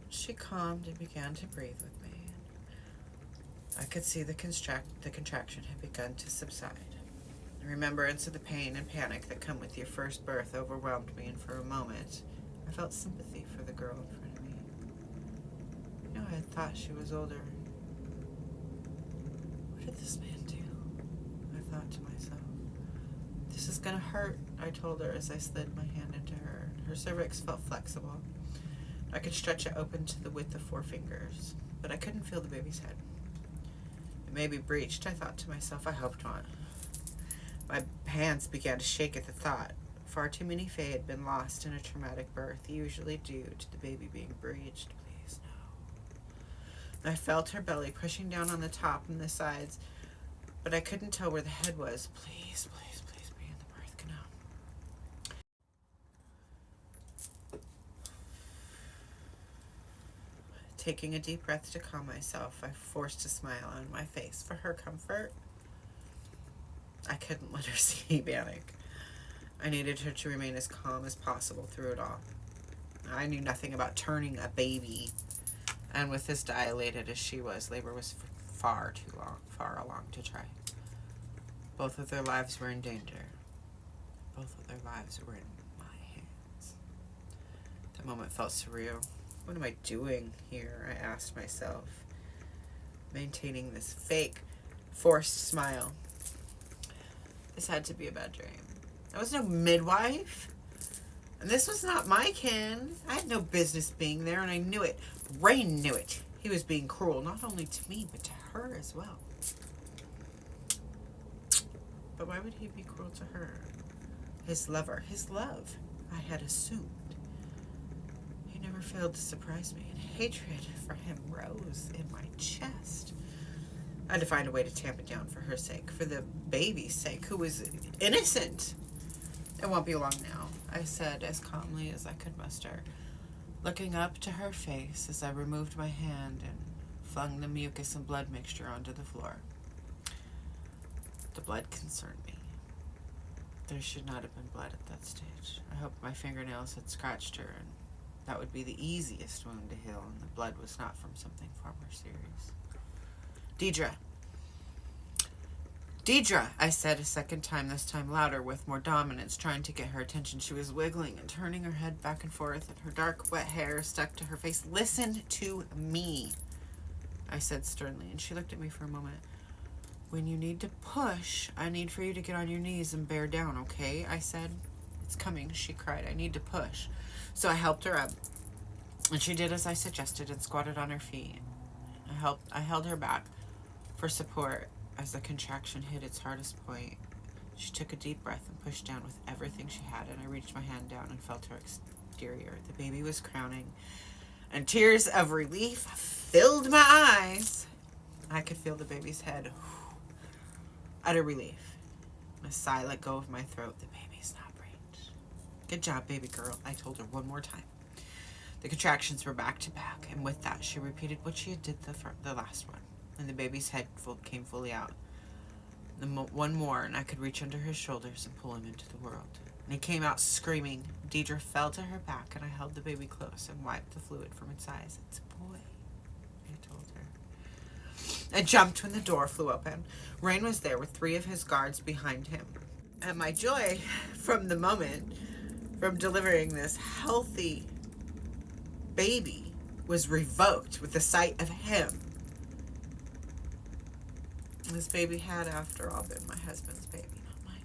She calmed and began to breathe with me. I could see the contraction had begun to subside. The remembrance of the pain and panic that come with your first birth overwhelmed me, and for a moment, I felt sympathy for the girl in front of me. You know, I had thought she was older. What did this man do? I thought to myself. This is gonna hurt, I told her as I slid my hand into her. Her cervix felt flexible. I could stretch it open to the width of 4 fingers, but I couldn't feel the baby's head. It may be breached, I thought to myself. I hoped not. My hands began to shake at the thought. Far too many Fae had been lost in a traumatic birth, usually due to the baby being breached. Please, no. I felt her belly pushing down on the top and the sides, but I couldn't tell where the head was. Please, please, please be in the birth canal. Taking a deep breath to calm myself, I forced a smile on my face for her comfort. I couldn't let her see panic. I needed her to remain as calm as possible through it all. I knew nothing about turning a baby. And with as dilated as she was, labor was far along to try. Both of their lives were in danger. Both of their lives were in my hands. That moment felt surreal. What am I doing here? I asked myself, maintaining this fake, forced smile. This had to be a bad dream. I was no midwife. And this was not my kin. I had no business being there, and I knew it. Rain knew it. He was being cruel, not only to me, but to her as well. But why would he be cruel to her? His lover, his love, I had assumed. He never failed to surprise me, and hatred for him rose in my chest. I had to find a way to tamp it down for her sake, for the baby's sake, who was innocent. It won't be long now, I said as calmly as I could muster, looking up to her face as I removed my hand and flung the mucus and blood mixture onto the floor. The blood concerned me. There should not have been blood at that stage. I hoped my fingernails had scratched her, and that would be the easiest wound to heal, and the blood was not from something far more serious. Deidre, I said a second time, this time louder, with more dominance, trying to get her attention. She was wiggling and turning her head back and forth, and her dark, wet hair stuck to her face. Listen to me, I said sternly, and she looked at me for a moment. When you need to push, I need for you to get on your knees and bear down, okay? I said. It's coming, she cried. I need to push. So I helped her up, and she did as I suggested and squatted on her feet. I held her back for support as the contraction hit its hardest point. She took a deep breath and pushed down with everything she had, and I reached my hand down and felt her exterior. The baby was crowning, and tears of relief filled my eyes. I could feel the baby's head. Utter relief. A sigh let go of my throat. The baby's not breached. Good job, baby girl, I told her one more time. The contractions were back to back, and with that, she repeated what she had did the last one, and the baby's head came fully out. One more, and I could reach under his shoulders and pull him into the world. And he came out screaming. Deidre fell to her back, and I held the baby close and wiped the fluid from its eyes. It's a boy, I told her. I jumped when the door flew open. Rain was there with 3 of his guards behind him. And my joy from the moment, from delivering this healthy baby, was revoked with the sight of him. This baby had, after all, been my husband's baby, not mine.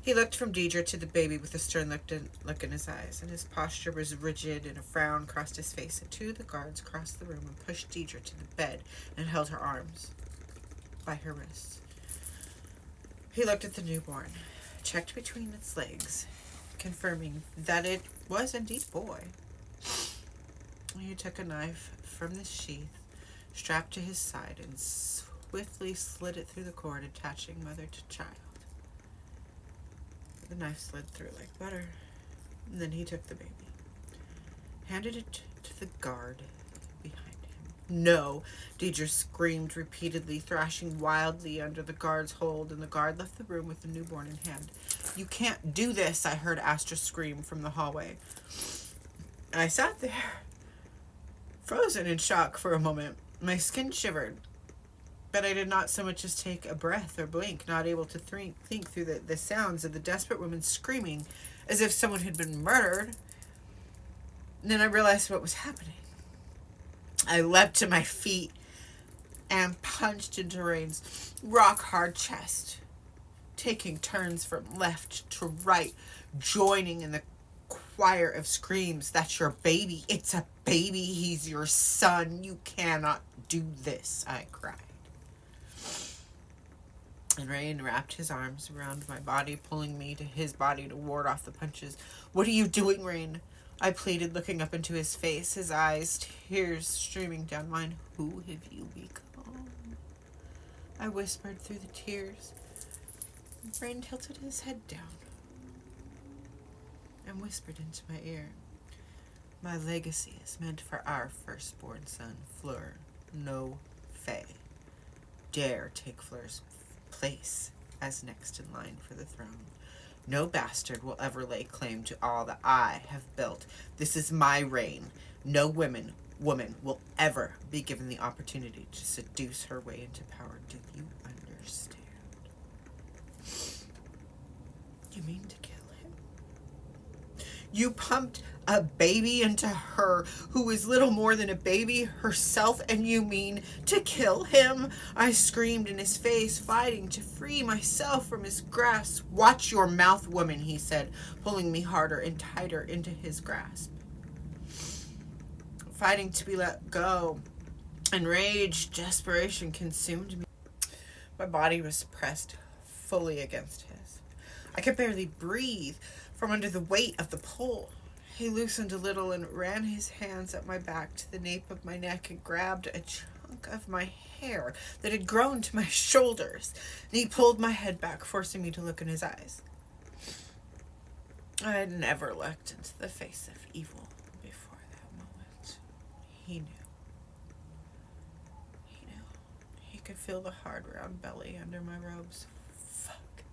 He looked from Deidre to the baby with a stern look in his eyes, and his posture was rigid, and a frown crossed his face. And 2 of the guards crossed the room and pushed Deidre to the bed and held her arms by her wrists. He looked at the newborn, checked between its legs, confirming that it was indeed a boy. He took a knife from the sheath, strapped to his side, and swiftly slid it through the cord, attaching mother to child. The knife slid through like butter, and then he took the baby, handed it to the guard behind him. No, Deidre screamed repeatedly, thrashing wildly under the guard's hold, and the guard left the room with the newborn in hand. You can't do this, I heard Astra scream from the hallway. I sat there, frozen in shock for a moment. My skin shivered, but I did not so much as take a breath or blink, not able to think through the sounds of the desperate woman screaming as if someone had been murdered. And then I realized what was happening. I leapt to my feet and punched into Rain's rock-hard chest, taking turns from left to right, joining in the choir of screams. That's your baby. It's a baby. He's your son. You cannot do this, I cried. And Rain wrapped his arms around my body, pulling me to his body to ward off the punches. What are you doing, Rain? I pleaded, looking up into his face, his eyes, tears streaming down mine. Who have you become? I whispered through the tears. Rain tilted his head down and whispered into my ear. My legacy is meant for our firstborn son, Fleur. No Fae dare take Fleur's place as next in line for the throne. No bastard will ever lay claim to all that I have built. This is my reign, No woman will ever be given the opportunity to seduce her way into power. Do you understand? You mean to kill him? You pumped a baby into her who is little more than a baby herself, and you mean to kill him? I screamed in his face, fighting to free myself from his grasp. Watch your mouth, woman, he said, pulling me harder and tighter into his grasp. Fighting to be let go. Enraged desperation consumed me. My body was pressed fully against his. I could barely breathe from under the weight of the pole. He loosened a little and ran his hands up my back to the nape of my neck and grabbed a chunk of my hair that had grown to my shoulders. And he pulled my head back, forcing me to look in his eyes. I had never looked into the face of evil before that moment. He knew. He knew. He could feel the hard, round belly under my robes. Fuck.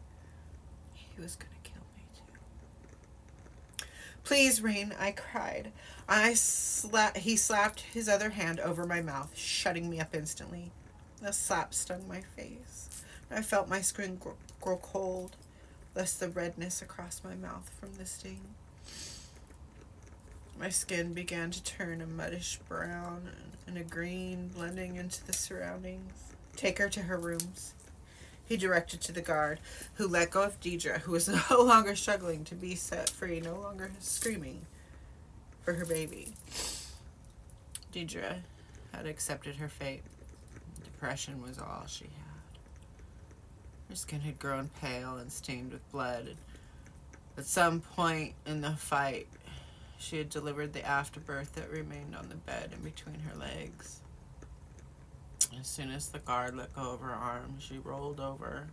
He was gonna kill me, too. Please, Rain, I cried. He slapped his other hand over my mouth, shutting me up instantly. The slap stung my face. I felt my skin grow cold, less the redness across my mouth from the sting. My skin began to turn a muddish brown and a green, blending into the surroundings. Take her to her rooms, he directed to the guard, who let go of Deidre, who was no longer struggling to be set free, no longer screaming for her baby. Deidre had accepted her fate. Depression was all she had. Her skin had grown pale and stained with blood. At some point in the fight, she had delivered the afterbirth that remained on the bed in between her legs. As soon as the guard let go of her arm, she rolled over,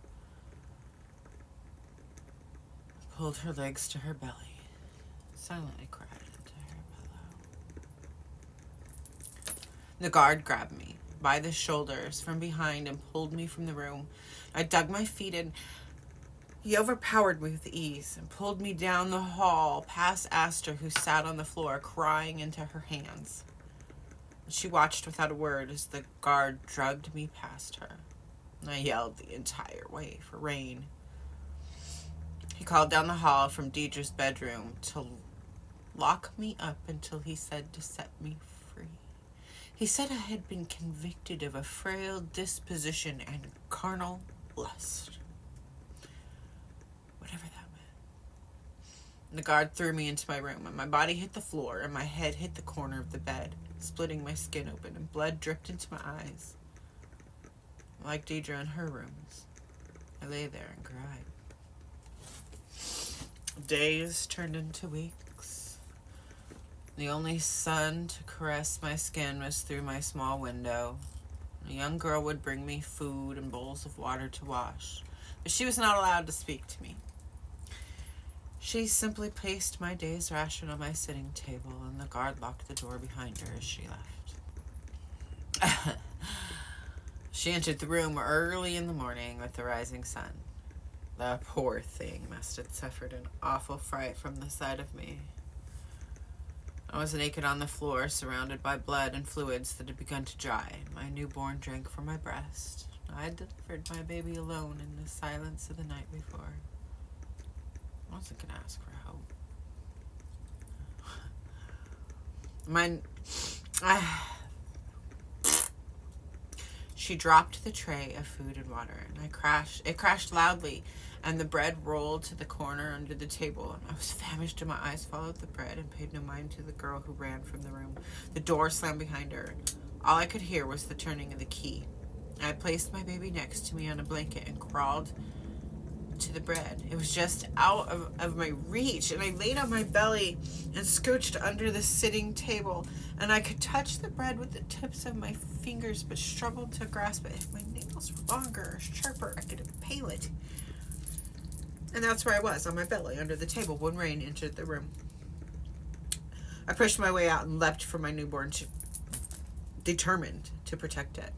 pulled her legs to her belly, silently cried into her pillow. The guard grabbed me by the shoulders from behind and pulled me from the room. I dug my feet in. He overpowered me with ease and pulled me down the hall past Aster, who sat on the floor crying into her hands. She watched without a word as the guard dragged me past her. I yelled the entire way for Rain. He called down the hall from Deidre's bedroom to lock me up until he said to set me free. He said I had been convicted of a frail disposition and carnal lust. Whatever that meant. The guard threw me into my room, and my body hit the floor, and my head hit the corner of the bed, splitting my skin open, and blood dripped into my eyes. Like Deidre in her rooms, I lay there and cried. Days turned into weeks. The only sun to caress my skin was through my small window. A young girl would bring me food and bowls of water to wash, but she was not allowed to speak to me. She simply placed my day's ration on my sitting table, and the guard locked the door behind her as she left. She entered the room early in the morning with the rising sun. The poor thing must have suffered an awful fright from the sight of me. I was naked on the floor, surrounded by blood and fluids that had begun to dry. My newborn drank from my breast. I had delivered my baby alone in the silence of the night before. I wasn't going to ask for help. She dropped the tray of food and water, and it crashed loudly, and the bread rolled to the corner under the table, and I was famished, and my eyes followed the bread and paid no mind to the girl who ran from the room. The door slammed behind her. All I could hear was the turning of the key. I placed my baby next to me on a blanket and crawled to the bread. It was just out of my reach, and I laid on my belly and scooched under the sitting table, and I could touch the bread with the tips of my fingers but struggled to grasp it. If my nails were longer or sharper, I could impale it. And that's where I was, on my belly under the table, when Rain entered the room. I pushed my way out and leapt for my newborn, determined to protect it.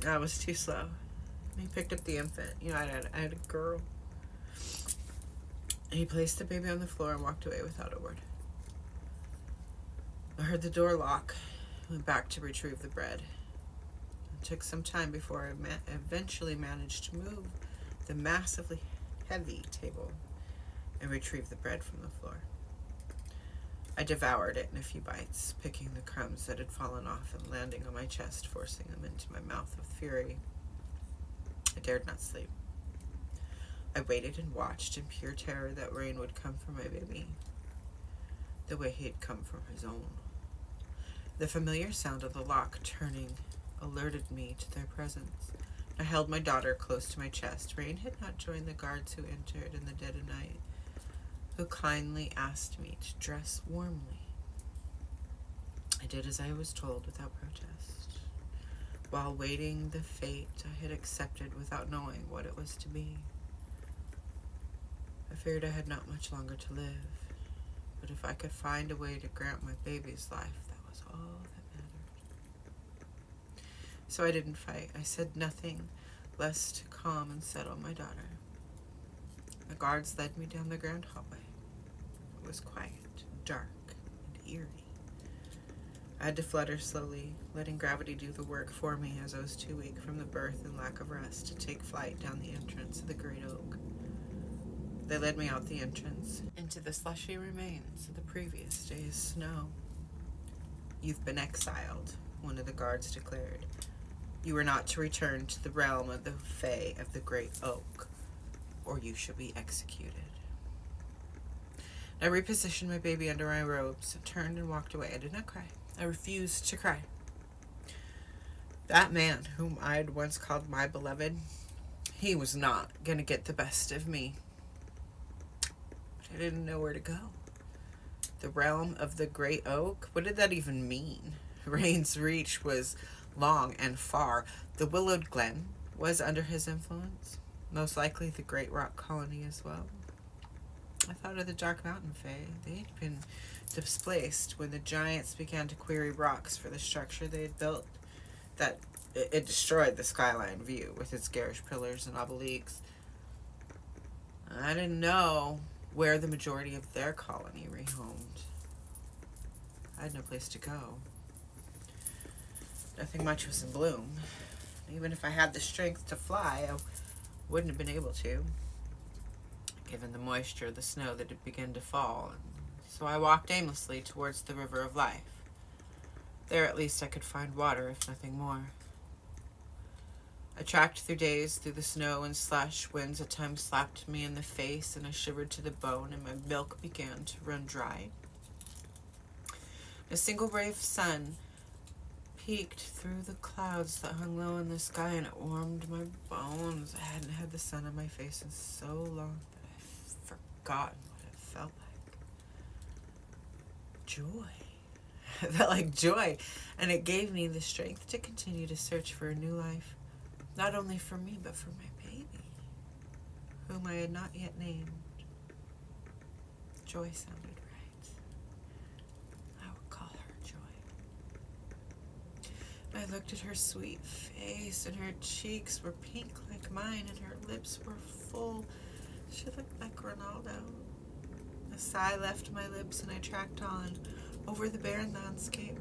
I was too slow. He picked up the infant. I had a girl. He placed the baby on the floor and walked away without a word. I heard the door lock. I went back to retrieve the bread. It took some time before I eventually managed to move the massively heavy table and retrieve the bread from the floor. I devoured it in a few bites, picking the crumbs that had fallen off and landing on my chest, forcing them into my mouth with fury. I dared not sleep. I waited and watched in pure terror that Rain would come for my baby, the way he had come from his own. The familiar sound of the lock turning alerted me to their presence. I held my daughter close to my chest. Rain had not joined the guards who entered in the dead of night, who kindly asked me to dress warmly. I did as I was told without protest, while waiting the fate I had accepted without knowing what it was to be. I feared I had not much longer to live, but if I could find a way to grant my baby's life, that was all that mattered. So I didn't fight. I said nothing, less to calm and settle my daughter. The guards led me down the grand hallway. It was quiet, dark, and eerie. I had to flutter slowly, letting gravity do the work for me as I was too weak from the birth and lack of rest to take flight down the entrance of the great oak. They led me out the entrance, into the slushy remains of the previous day's snow. "You've been exiled," one of the guards declared. "You are not to return to the realm of the Fae of the Great Oak, or you shall be executed." I repositioned my baby under my robes, turned and walked away. I did not cry. I refused to cry. That man, whom I had once called my beloved, he was not going to get the best of me. But I didn't know where to go. The realm of the Great Oak? What did that even mean? Rain's reach was long and far. The Willowed Glen was under his influence. Most likely the Great Rock Colony as well. I thought of the Dark Mountain Fae. They'd been displaced when the giants began to quarry rocks for the structure they had built. That it destroyed the skyline view with its garish pillars and obelisks. I didn't know where the majority of their colony rehomed. I had no place to go. Nothing much was in bloom. Even if I had the strength to fly, I wouldn't have been able to, given the moisture of the snow that had begun to fall. So I walked aimlessly towards the River of Life. There at least I could find water, if nothing more. I tracked through days through the snow and slush. Winds at times slapped me in the face, and I shivered to the bone, and my milk began to run dry. A single ray of sun peeked through the clouds that hung low in the sky, and it warmed my bones. I hadn't had the sun on my face in so long that I've forgotten what it felt like. Joy. It felt like joy, and it gave me the strength to continue to search for a new life, not only for me, but for my baby, whom I had not yet named. Joy sounded right. I would call her Joy. I looked at her sweet face, and her cheeks were pink like mine, and her lips were full. She looked like Ronaldo. A sigh left my lips, and I tracked on over the barren landscape.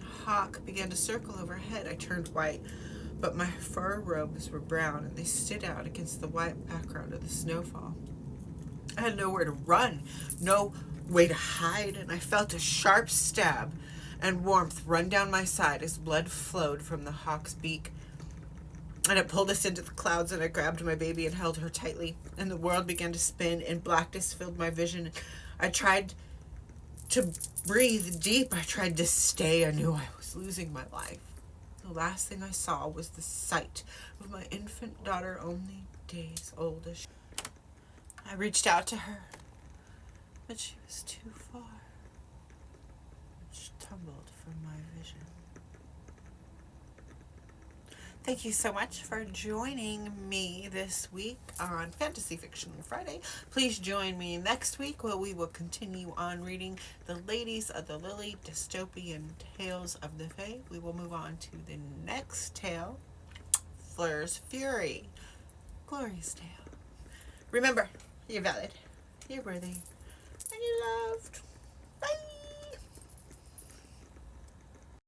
A hawk began to circle overhead. I turned white, but my fur robes were brown, and they stood out against the white background of the snowfall. I had nowhere to run, no way to hide, and I felt a sharp stab and warmth run down my side as blood flowed from the hawk's beak. And it pulled us into the clouds, and I grabbed my baby and held her tightly, and the world began to spin, and blackness filled my vision. I tried to breathe deep. I tried to stay. I knew I was losing my life. The last thing I saw was the sight of my infant daughter, only days old. I reached out to her, but she was too far. She tumbled from my vision. Thank you so much for joining me this week on Fantasy Fiction Friday. Please join me next week where we will continue on reading The Ladies of the Lily Dystopian Tales of the Fae. We will move on to the next tale, Fleur's Fury, Glory's Tale. Remember, you're valid, you're worthy, and you're loved.